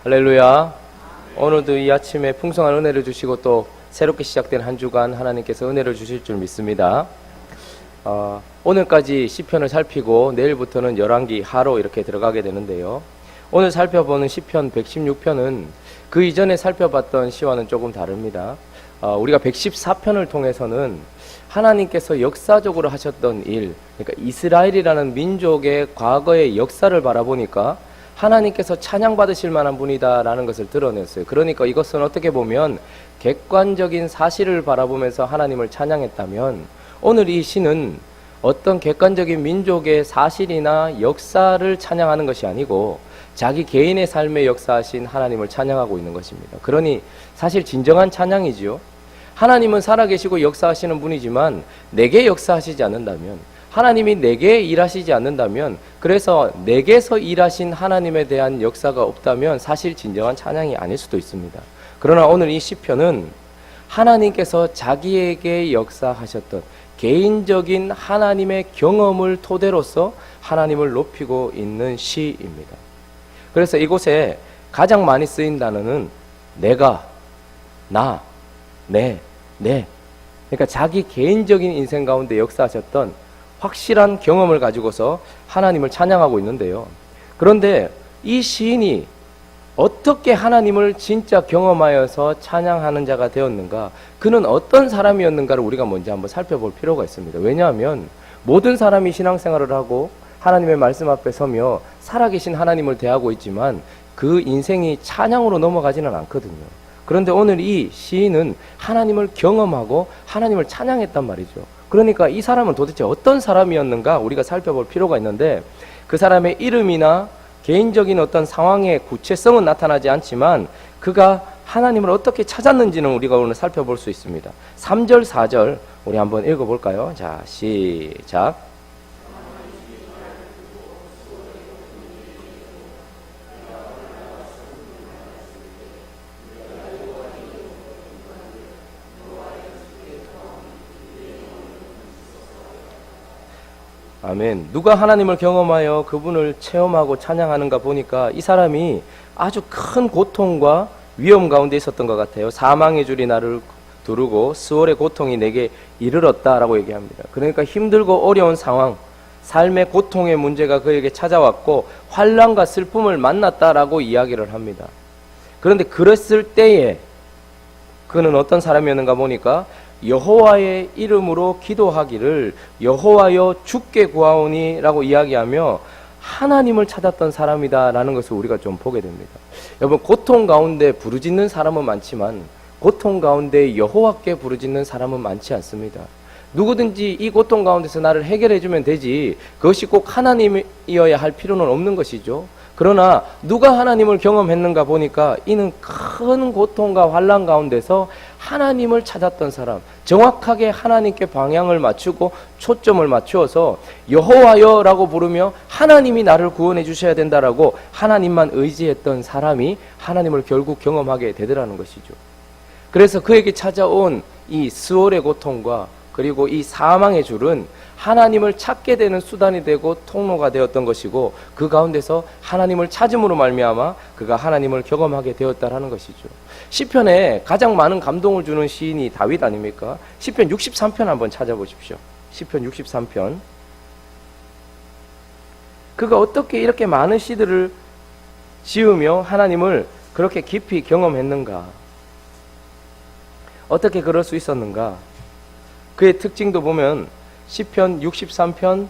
할렐루야. 오늘도 이 아침에 풍성한 은혜를 주시고 또 새롭게 시작된 한 주간 하나님께서 은혜를 주실 줄 믿습니다. 오늘까지 시편을 살피고 내일부터는 열왕기 하로 이렇게 들어가게 되는데요. 오늘 살펴보는 시편 116편은 그 이전에 살펴봤던 시와는 조금 다릅니다. 우리가 114편을 통해서는 하나님께서 역사적으로 하셨던 일, 그러니까 이스라엘이라는 민족의 과거의 역사를 바라보니까 하나님께서 찬양받으실 만한 분이다라는 것을 드러냈어요. 그러니까 이것은 어떻게 보면 객관적인 사실을 바라보면서 하나님을 찬양했다면, 오늘 이 시는 어떤 객관적인 민족의 사실이나 역사를 찬양하는 것이 아니고 자기 개인의 삶에 역사하신 하나님을 찬양하고 있는 것입니다. 그러니 사실 진정한 찬양이지요. 하나님은 살아계시고 역사하시는 분이지만 내게 역사하시지 않는다면, 하나님이 내게 일하시지 않는다면, 그래서 내게서 일하신 하나님에 대한 역사가 없다면 사실 진정한 찬양이 아닐 수도 있습니다. 그러나 오늘 이 시편은 하나님께서 자기에게 역사하셨던 개인적인 하나님의 경험을 토대로서 하나님을 높이고 있는 시입니다. 그래서 이곳에 가장 많이 쓰인 단어는 내가, 나, 내. 그러니까 자기 개인적인 인생 가운데 역사하셨던 확실한 경험을 가지고서 하나님을 찬양하고 있는데요. 그런데 이 시인이 어떻게 하나님을 진짜 경험하여서 찬양하는 자가 되었는가, 그는 어떤 사람이었는가를 우리가 먼저 한번 살펴볼 필요가 있습니다. 왜냐하면 모든 사람이 신앙생활을 하고 하나님의 말씀 앞에 서며 살아계신 하나님을 대하고 있지만 그 인생이 찬양으로 넘어가지는 않거든요. 그런데 오늘 이 시인은 하나님을 경험하고 하나님을 찬양했단 말이죠. 그러니까 이 사람은 도대체 어떤 사람이었는가 우리가 살펴볼 필요가 있는데, 그 사람의 이름이나 개인적인 어떤 상황의 구체성은 나타나지 않지만 그가 하나님을 어떻게 찾았는지는 우리가 오늘 살펴볼 수 있습니다. 3절, 4절 우리 한번 읽어볼까요? 자, 시작. 아멘. 누가 하나님을 경험하여 그분을 체험하고 찬양하는가 보니까 이 사람이 아주 큰 고통과 위험 가운데 있었던 것 같아요. 사망의 줄이 나를 두르고 수월의 고통이 내게 이르렀다라고 얘기합니다. 그러니까 힘들고 어려운 상황, 삶의 고통의 문제가 그에게 찾아왔고 환난과 슬픔을 만났다라고 이야기를 합니다. 그런데 그랬을 때에 그는 어떤 사람이었는가 보니까 여호와의 이름으로 기도하기를 여호와여 주께 구하오니 라고 이야기하며 하나님을 찾았던 사람이다라는 것을 우리가 좀 보게 됩니다. 여러분, 고통 가운데 부르짖는 사람은 많지만 고통 가운데 여호와께 부르짖는 사람은 많지 않습니다. 누구든지 이 고통 가운데서 나를 해결해 주면 되지, 그것이 꼭 하나님이어야 할 필요는 없는 것이죠. 그러나 누가 하나님을 경험했는가 보니까 이는 큰 고통과 환난 가운데서 하나님을 찾았던 사람, 정확하게 하나님께 방향을 맞추고 초점을 맞추어서 여호와여라고 부르며 하나님이 나를 구원해 주셔야 된다라고 하나님만 의지했던 사람이 하나님을 결국 경험하게 되더라는 것이죠. 그래서 그에게 찾아온 이 수월의 고통과 그리고 이 사망의 줄은 하나님을 찾게 되는 수단이 되고 통로가 되었던 것이고, 그 가운데서 하나님을 찾음으로 말미암아 그가 하나님을 경험하게 되었다라는 것이죠. 시편에 가장 많은 감동을 주는 시인이 다윗 아닙니까? 시편 63편 한번 찾아보십시오. 시편 63편. 그가 어떻게 이렇게 많은 시들을 지으며 하나님을 그렇게 깊이 경험했는가? 어떻게 그럴 수 있었는가? 그의 특징도 보면 시편 63편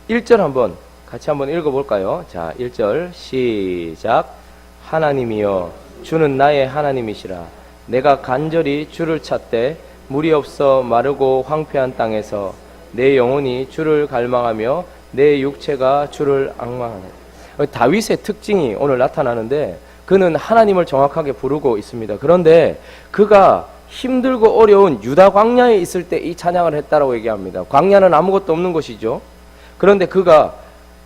1절 한번 같이 한번 읽어볼까요? 자, 1절 시작. 하나님이여 주는 나의 하나님이시라. 내가 간절히 주를 찾되 물이 없어 마르고 황폐한 땅에서 내 영혼이 주를 갈망하며 내 육체가 주를 앙망하네. 다윗의 특징이 오늘 나타나는데, 그는 하나님을 정확하게 부르고 있습니다. 그런데 그가 힘들고 어려운 유다 광야에 있을 때 이 찬양을 했다라고 얘기합니다. 광야는 아무것도 없는 것이죠. 그런데 그가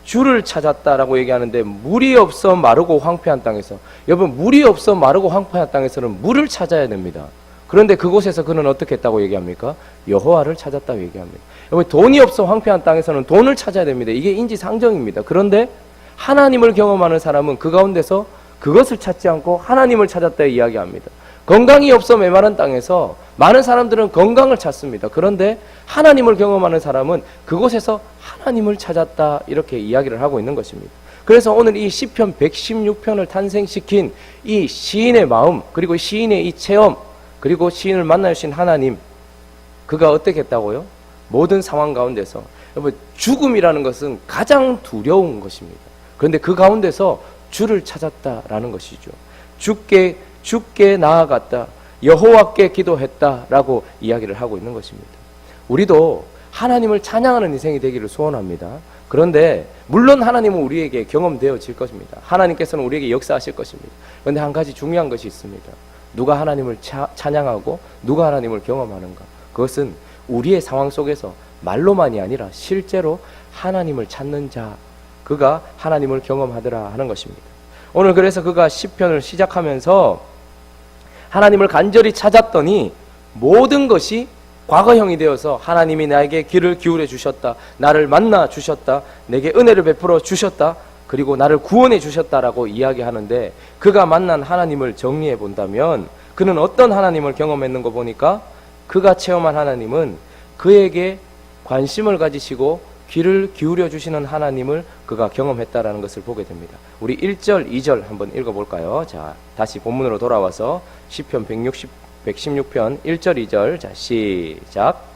주를 찾았다라고 얘기하는데, 물이 없어 마르고 황폐한 땅에서, 여러분, 물이 없어 마르고 황폐한 땅에서는 물을 찾아야 됩니다. 그런데 그곳에서 그는 어떻게 했다고 얘기합니까? 여호와를 찾았다고 얘기합니다. 여러분, 돈이 없어 황폐한 땅에서는 돈을 찾아야 됩니다. 이게 인지상정입니다. 그런데 하나님을 경험하는 사람은 그 가운데서 그것을 찾지 않고 하나님을 찾았다 이야기합니다. 건강이 없어 메마른 땅에서 많은 사람들은 건강을 찾습니다. 그런데 하나님을 경험하는 사람은 그곳에서 하나님을 찾았다 이렇게 이야기를 하고 있는 것입니다. 그래서 오늘 이 시편 116편을 탄생시킨 이 시인의 마음, 그리고 시인의 이 체험, 그리고 시인을 만나주신 하나님, 그가 어떻게 했다고요? 모든 상황 가운데서, 여러분, 죽음이라는 것은 가장 두려운 것입니다. 그런데 그 가운데서 주를 찾았다라는 것이죠. 주께 나아갔다, 여호와께 기도했다라고 이야기를 하고 있는 것입니다. 우리도 하나님을 찬양하는 인생이 되기를 소원합니다. 그런데 물론 하나님은 우리에게 경험되어질 것입니다. 하나님께서는 우리에게 역사하실 것입니다. 그런데 한 가지 중요한 것이 있습니다. 누가 하나님을 찬양하고 누가 하나님을 경험하는가? 그것은 우리의 상황 속에서 말로만이 아니라 실제로 하나님을 찾는 자, 그가 하나님을 경험하더라 하는 것입니다. 오늘 그래서 그가 시편을 시작하면서 하나님을 간절히 찾았더니 모든 것이 과거형이 되어서 하나님이 나에게 귀를 기울여 주셨다, 나를 만나 주셨다, 내게 은혜를 베풀어 주셨다, 그리고 나를 구원해 주셨다라고 이야기하는데, 그가 만난 하나님을 정리해 본다면 그는 어떤 하나님을 경험했는 거 보니까 그가 체험한 하나님은 그에게 관심을 가지시고 귀를 기울여 주시는 하나님을 그가 경험했다라는 것을 보게 됩니다. 우리 1절, 2절 한번 읽어볼까요? 자, 다시 본문으로 돌아와서 시편 116편 1절, 2절, 자, 시작.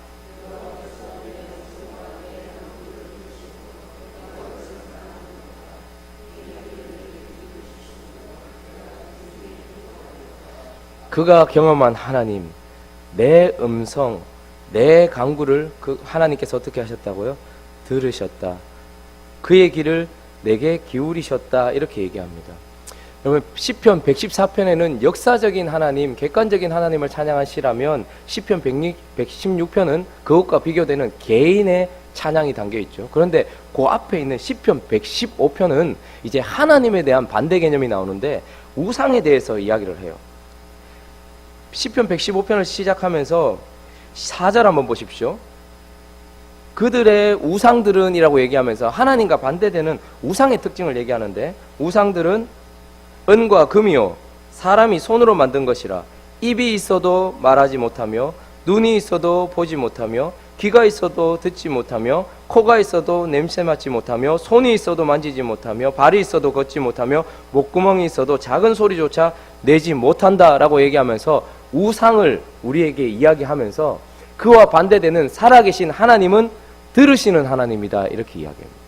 그가 경험한 하나님, 내 음성, 내 간구를 그 하나님께서 어떻게 하셨다고요? 들으셨다. 그의 귀를 내게 기울이셨다. 이렇게 얘기합니다. 여러분, 시편 114편에는 역사적인 하나님, 객관적인 하나님을 찬양한 시라면 시편 116편은 그것과 비교되는 개인의 찬양이 담겨 있죠. 그런데 그 앞에 있는 시편 115편은 이제 하나님에 대한 반대 개념이 나오는데 우상에 대해서 이야기를 해요. 시편 115편을 시작하면서 4절 한번 보십시오. 그들의 우상들은 이라고 얘기하면서 하나님과 반대되는 우상의 특징을 얘기하는데, 우상들은 은과 금이요 사람이 손으로 만든 것이라 입이 있어도 말하지 못하며 눈이 있어도 보지 못하며 귀가 있어도 듣지 못하며 코가 있어도 냄새 맡지 못하며 손이 있어도 만지지 못하며 발이 있어도 걷지 못하며 목구멍이 있어도 작은 소리조차 내지 못한다라고 얘기하면서 우상을 우리에게 이야기하면서 그와 반대되는 살아계신 하나님은 들으시는 하나님이다 이렇게 이야기합니다.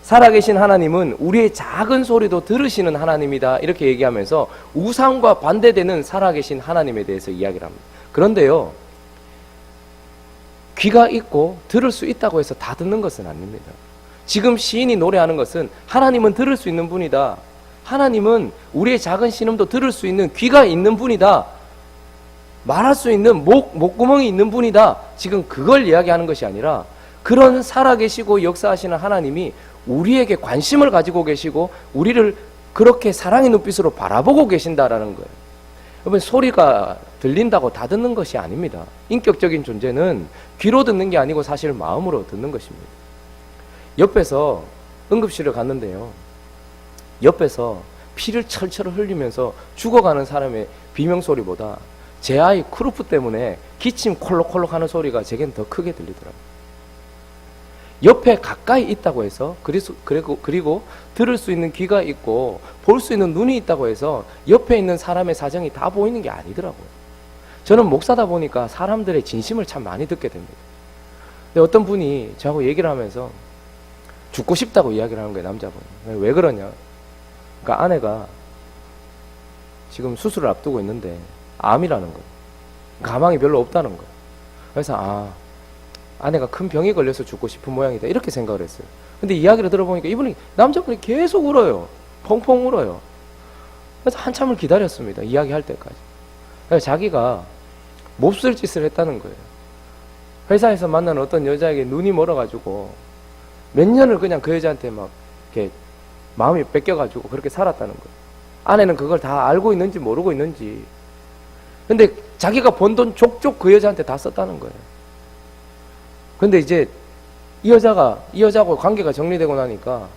살아계신 하나님은 우리의 작은 소리도 들으시는 하나님이다 이렇게 얘기하면서 우상과 반대되는 살아계신 하나님에 대해서 이야기를 합니다. 그런데요, 귀가 있고 들을 수 있다고 해서 다 듣는 것은 아닙니다. 지금 시인이 노래하는 것은 하나님은 들을 수 있는 분이다, 하나님은 우리의 작은 신음도 들을 수 있는 귀가 있는 분이다, 말할 수 있는 목구멍이 있는 분이다, 지금 그걸 이야기하는 것이 아니라 그런 살아계시고 역사하시는 하나님이 우리에게 관심을 가지고 계시고 우리를 그렇게 사랑의 눈빛으로 바라보고 계신다라는 거예요. 여러분, 소리가 들린다고 다 듣는 것이 아닙니다. 인격적인 존재는 귀로 듣는 게 아니고 사실 마음으로 듣는 것입니다. 옆에서 응급실을 갔는데요, 옆에서 피를 철철 흘리면서 죽어가는 사람의 비명소리보다 제 아이 크루프 때문에 기침 콜록콜록 하는 소리가 제겐 더 크게 들리더라고요. 옆에 가까이 있다고 해서 그리고 들을 수 있는 귀가 있고 볼 수 있는 눈이 있다고 해서 옆에 있는 사람의 사정이 다 보이는 게 아니더라고요. 저는 목사다 보니까 사람들의 진심을 참 많이 듣게 됩니다. 근데 어떤 분이 저하고 얘기를 하면서 죽고 싶다고 이야기를 하는 거예요, 남자분이. 왜 그러냐? 그러니까 아내가 지금 수술을 앞두고 있는데 암이라는 거예요. 가망이 별로 없다는 거예요. 그래서 아내가 큰 병에 걸려서 죽고 싶은 모양이다 이렇게 생각을 했어요. 근데 이야기를 들어보니까 남자분이 계속 울어요. 펑펑 울어요. 그래서 한참을 기다렸습니다, 이야기할 때까지. 그래서 자기가 몹쓸 짓을 했다는 거예요. 회사에서 만난 어떤 여자에게 눈이 멀어가지고 몇 년을 그냥 그 여자한테 막 이렇게 마음이 뺏겨가지고 그렇게 살았다는 거예요. 아내는 그걸 다 알고 있는지 모르고 있는지. 근데 자기가 번 돈 족족 그 여자한테 다 썼다는 거예요. 근데 이제 이 여자하고 관계가 정리되고 나니까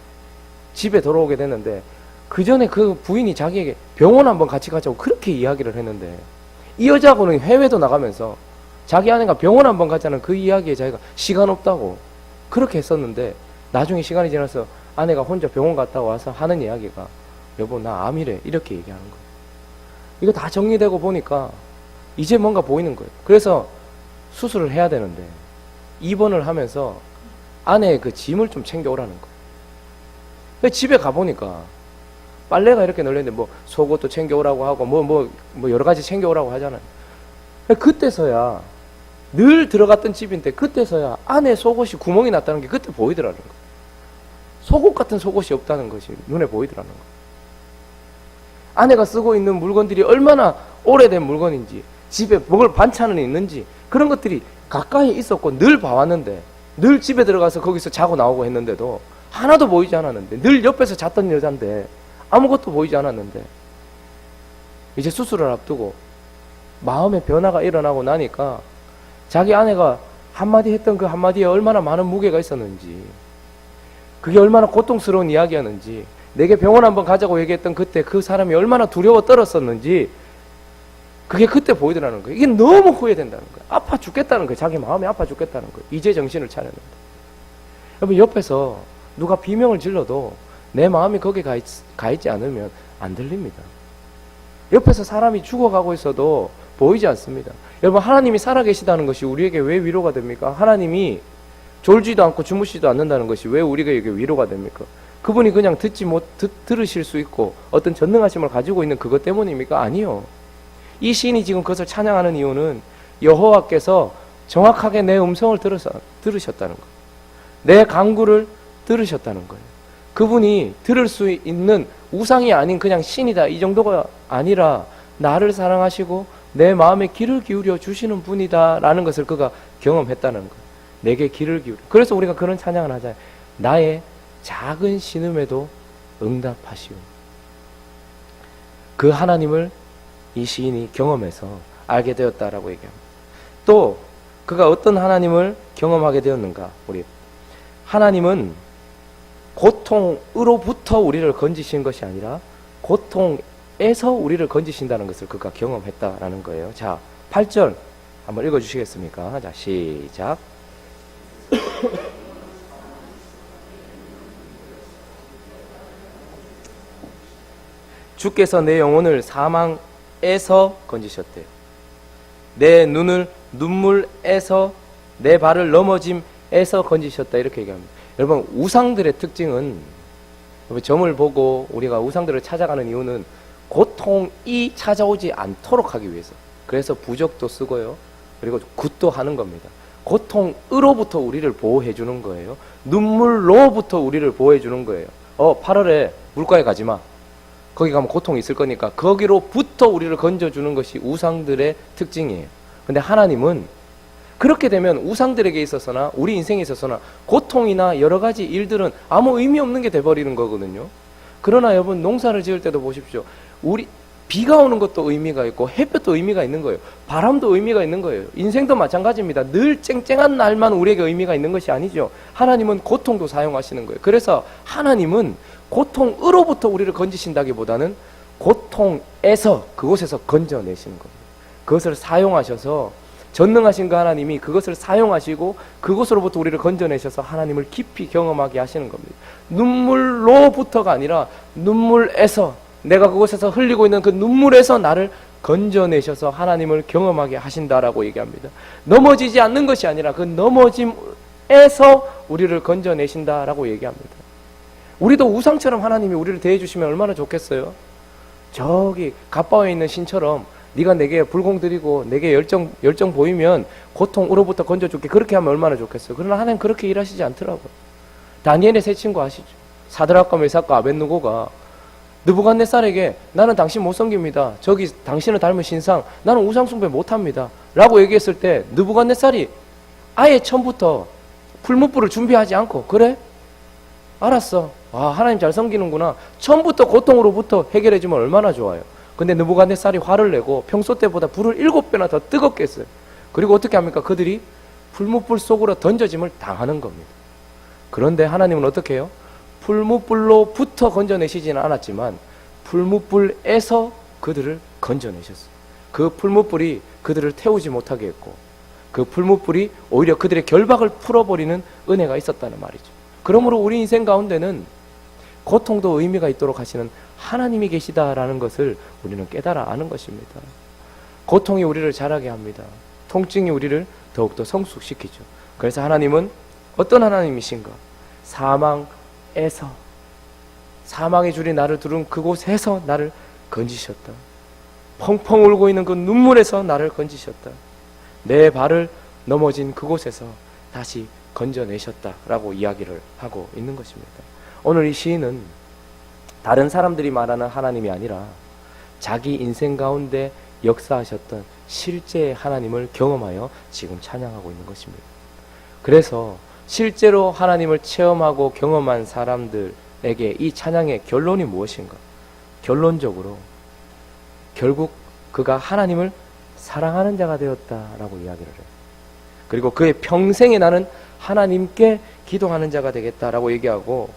집에 돌아오게 됐는데 그 전에 그 부인이 자기에게 병원 한번 같이 가자고 그렇게 이야기를 했는데 이 여자하고는 해외도 나가면서 자기 아내가 병원 한번 가자는 그 이야기에 자기가 시간 없다고 그렇게 했었는데 나중에 시간이 지나서 아내가 혼자 병원 갔다 와서 하는 이야기가 여보 나 암이래 이렇게 얘기하는 거예요. 이거 다 정리되고 보니까 이제 뭔가 보이는 거예요. 그래서 수술을 해야 되는데 입원을 하면서 아내의 그 짐을 좀 챙겨오라는 거예요. 집에 가보니까 빨래가 이렇게 널렸는데 뭐 속옷도 챙겨오라고 하고 뭐 여러 가지 챙겨오라고 하잖아요. 그때서야 늘 들어갔던 집인데 그때서야 아내 속옷이 구멍이 났다는 게 그때 보이더라는 거예요. 속옷 같은 속옷이 없다는 것이 눈에 보이더라는 거예요. 아내가 쓰고 있는 물건들이 얼마나 오래된 물건인지 집에 먹을 반찬은 있는지 그런 것들이 가까이 있었고 늘 봐왔는데 늘 집에 들어가서 거기서 자고 나오고 했는데도 하나도 보이지 않았는데 늘 옆에서 잤던 여잔데 아무것도 보이지 않았는데 이제 수술을 앞두고 마음의 변화가 일어나고 나니까 자기 아내가 한마디 했던 그 한마디에 얼마나 많은 무게가 있었는지 그게 얼마나 고통스러운 이야기였는지 내게 병원 한번 가자고 얘기했던 그때 그 사람이 얼마나 두려워 떨었었는지 그게 그때 보이더라는 거예요. 이게 너무 후회된다는 거예요. 아파 죽겠다는 거예요. 자기 마음이 아파 죽겠다는 거예요. 이제 정신을 차렸는데. 여러분 옆에서 누가 비명을 질러도 내 마음이 거기에 가 있지 않으면 안 들립니다. 옆에서 사람이 죽어가고 있어도 보이지 않습니다. 여러분 하나님이 살아계시다는 것이 우리에게 왜 위로가 됩니까? 하나님이 졸지도 않고 주무시지도 않는다는 것이 왜 우리에게 위로가 됩니까? 그분이 그냥 들으실 수 있고 어떤 전능하심을 가지고 있는 그것 때문입니까? 아니요. 이 시인이 지금 그것을 찬양하는 이유는 여호와께서 정확하게 내 음성을 들으셨다는 거예요. 내 간구를 들으셨다는 거예요. 그분이 들을 수 있는 우상이 아닌 그냥 신이다 이 정도가 아니라 나를 사랑하시고 내 마음에 귀를 기울여 주시는 분이다 라는 것을 그가 경험했다는 거예요. 내게 귀를 기울여. 그래서 우리가 그런 찬양을 하잖아요. 나의 작은 신음에도 응답하시오. 그 하나님을 이 시인이 경험해서 알게 되었다라고 얘기합니다. 또 그가 어떤 하나님을 경험하게 되었는가? 우리 하나님은 고통으로부터 우리를 건지신 것이 아니라 고통에서 우리를 건지신다는 것을 그가 경험했다라는 거예요. 자, 8절 한번 읽어주시겠습니까? 자, 시작. 주께서 내 영혼을 사망에서 건지셨대요. 내 눈을 눈물에서 내 발을 넘어짐에서 건지셨다 이렇게 얘기합니다. 여러분 우상들의 특징은 점을 보고 우리가 우상들을 찾아가는 이유는 고통이 찾아오지 않도록 하기 위해서. 그래서 부적도 쓰고요. 그리고 굿도 하는 겁니다. 고통으로부터 우리를 보호해 주는 거예요. 눈물로부터 우리를 보호해 주는 거예요. 8월에 물가에 가지 마. 거기 가면 고통이 있을 거니까 거기로부터 우리를 건져주는 것이 우상들의 특징이에요. 근데 하나님은 그렇게 되면 우상들에게 있어서나 우리 인생에 있어서나 고통이나 여러 가지 일들은 아무 의미 없는 게 돼버리는 거거든요. 그러나 여러분 농사를 지을 때도 보십시오. 우리 비가 오는 것도 의미가 있고 햇볕도 의미가 있는 거예요. 바람도 의미가 있는 거예요. 인생도 마찬가지입니다. 늘 쨍쨍한 날만 우리에게 의미가 있는 것이 아니죠. 하나님은 고통도 사용하시는 거예요. 그래서 하나님은 고통으로부터 우리를 건지신다기보다는 고통에서 그곳에서 건져내시는 겁니다. 그것을 사용하셔서 전능하신 그 하나님이 그것을 사용하시고 그것으로부터 우리를 건져내셔서 하나님을 깊이 경험하게 하시는 겁니다. 눈물로부터가 아니라 눈물에서 내가 그곳에서 흘리고 있는 그 눈물에서 나를 건져내셔서 하나님을 경험하게 하신다라고 얘기합니다. 넘어지지 않는 것이 아니라 그 넘어짐에서 우리를 건져내신다라고 얘기합니다. 우리도 우상처럼 하나님이 우리를 대해주시면 얼마나 좋겠어요? 저기 갓바위에 있는 신처럼 네가 내게 불공 드리고 내게 열정 보이면 고통으로부터 건져줄게. 그렇게 하면 얼마나 좋겠어요. 그러나 하나님 그렇게 일하시지 않더라고요. 다니엘의 세 친구 아시죠? 사드락과 메삭과 아벳느고가 느부갓네살에게 나는 당신 못 섬깁니다. 저기 당신을 닮은 신상 나는 우상 숭배 못합니다 라고 얘기했을 때 느부갓네살이 아예 처음부터 풀무불을 준비하지 않고 그래? 알았어. 하나님 잘 섬기는구나. 처음부터 고통으로부터 해결해주면 얼마나 좋아요. 근데 느부갓네살이 화를 내고 평소 때보다 불을 7배나 더 뜨겁게 했어요. 그리고 어떻게 합니까? 그들이 풀무불 속으로 던져짐을 당하는 겁니다. 그런데 하나님은 어떻게 해요? 풀무불로부터 건져내시지는 않았지만 풀무불에서 그들을 건져내셨어요. 그 풀무불이 그들을 태우지 못하게 했고 그 풀무불이 오히려 그들의 결박을 풀어버리는 은혜가 있었다는 말이죠. 그러므로 우리 인생 가운데는 고통도 의미가 있도록 하시는 하나님이 계시다라는 것을 우리는 깨달아 아는 것입니다. 고통이 우리를 자라게 합니다. 통증이 우리를 더욱더 성숙시키죠. 그래서 하나님은 어떤 하나님이신가? 사망의 줄이 나를 두른 그곳에서 나를 건지셨다. 펑펑 울고 있는 그 눈물에서 나를 건지셨다. 내 발을 넘어진 그곳에서 다시 건져내셨다라고 이야기를 하고 있는 것입니다. 오늘 이 시인은 다른 사람들이 말하는 하나님이 아니라 자기 인생 가운데 역사하셨던 실제의 하나님을 경험하여 지금 찬양하고 있는 것입니다. 그래서 실제로 하나님을 체험하고 경험한 사람들에게 이 찬양의 결론이 무엇인가? 결론적으로 결국 그가 하나님을 사랑하는 자가 되었다라고 이야기를 해요. 그리고 그의 평생에 나는 하나님께 기도하는 자가 되겠다라고 얘기하고,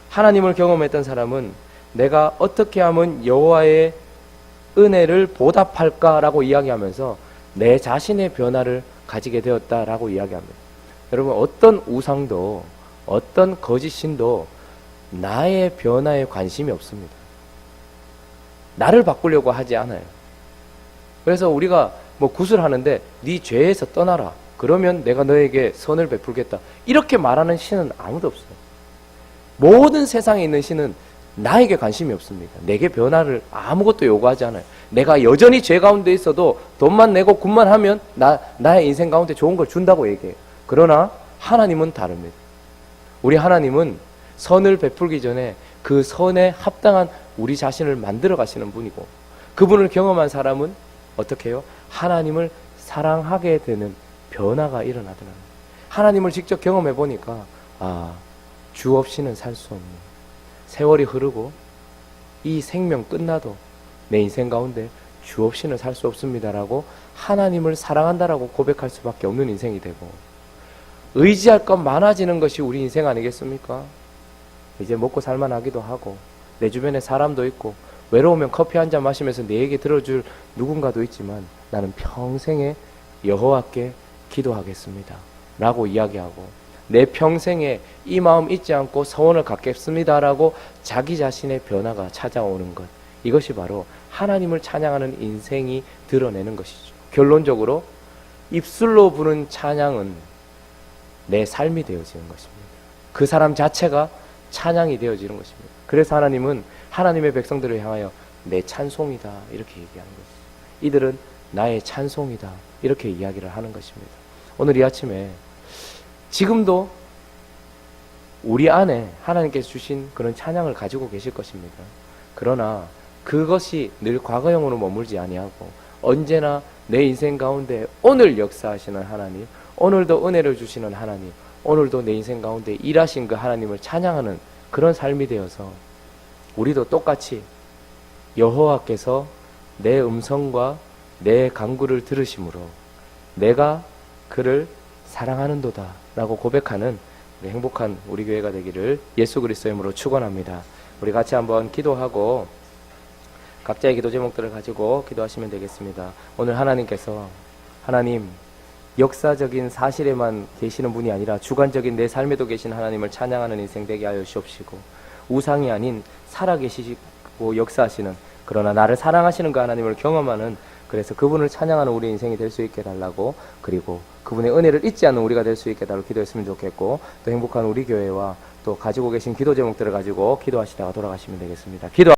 하나님을 경험했던 사람은 내가 어떻게 하면 여호와의 은혜를 보답할까라고 이야기하면서 내 자신의 변화를 가지게 되었다라고 이야기합니다. 여러분, 어떤 우상도 어떤 거짓신도 나의 변화에 관심이 없습니다. 나를 바꾸려고 하지 않아요. 그래서 우리가 뭐 구슬하는데 네 죄에서 떠나라, 그러면 내가 너에게 선을 베풀겠다, 이렇게 말하는 신은 아무도 없어요. 모든 세상에 있는 신은 나에게 관심이 없습니다. 내게 변화를 아무것도 요구하지 않아요. 내가 여전히 죄 가운데 있어도 돈만 내고 굿만 하면 나의 인생 가운데 좋은 걸 준다고 얘기해요. 그러나 하나님은 다릅니다. 우리 하나님은 선을 베풀기 전에 그 선에 합당한 우리 자신을 만들어 가시는 분이고, 그분을 경험한 사람은 어떻게 해요? 하나님을 사랑하게 되는 변화가 일어나더라고요. 하나님을 직접 경험해 보니까 주 없이는 살 수 없는, 세월이 흐르고 이 생명 끝나도 내 인생 가운데 주 없이는 살 수 없습니다라고 하나님을 사랑한다라고 고백할 수밖에 없는 인생이 되고, 의지할 것 많아지는 것이 우리 인생 아니겠습니까? 이제 먹고 살만하기도 하고 내 주변에 사람도 있고 외로우면 커피 한 잔 마시면서 내 얘기 들어줄 누군가도 있지만 나는 평생에 여호와께 기도하겠습니다 라고 이야기하고, 내 평생에 이 마음 잊지 않고 서원을 갖겠습니다 라고 자기 자신의 변화가 찾아오는 것, 이것이 바로 하나님을 찬양하는 인생이 드러내는 것이죠. 결론적으로 입술로 부른 찬양은 내 삶이 되어지는 것입니다. 그 사람 자체가 찬양이 되어지는 것입니다. 그래서 하나님은 하나님의 백성들을 향하여 내 찬송이다 이렇게 얘기하는 것이죠. 이들은 나의 찬송이다 이렇게 이야기를 하는 것입니다. 오늘 이 아침에 지금도 우리 안에 하나님께서 주신 그런 찬양을 가지고 계실 것입니다. 그러나 그것이 늘 과거형으로 머물지 아니하고 언제나 내 인생 가운데 오늘 역사하시는 하나님, 오늘도 은혜를 주시는 하나님, 오늘도 내 인생 가운데 일하신 그 하나님을 찬양하는 그런 삶이 되어서 우리도 똑같이 여호와께서 내 음성과 내 간구를 들으심으로 내가 그를 사랑하는도다 라고 고백하는 우리 행복한 우리 교회가 되기를 예수 그리스도의 이름으로 축원합니다. 우리 같이 한번 기도하고 각자의 기도 제목들을 가지고 기도하시면 되겠습니다. 오늘 하나님께서, 하나님, 역사적인 사실에만 계시는 분이 아니라 주관적인 내 삶에도 계신 하나님을 찬양하는 인생 되게 하여 주옵시고, 우상이 아닌 살아계시고 역사하시는, 그러나 나를 사랑하시는 그 하나님을 경험하는, 그래서 그분을 찬양하는 우리 인생이 될 수 있게 달라고, 그리고 그분의 은혜를 잊지 않는 우리가 될 수 있게 달라고 기도했으면 좋겠고, 또 행복한 우리 교회와 또 가지고 계신 기도 제목들을 가지고 기도하시다가 돌아가시면 되겠습니다. 기도.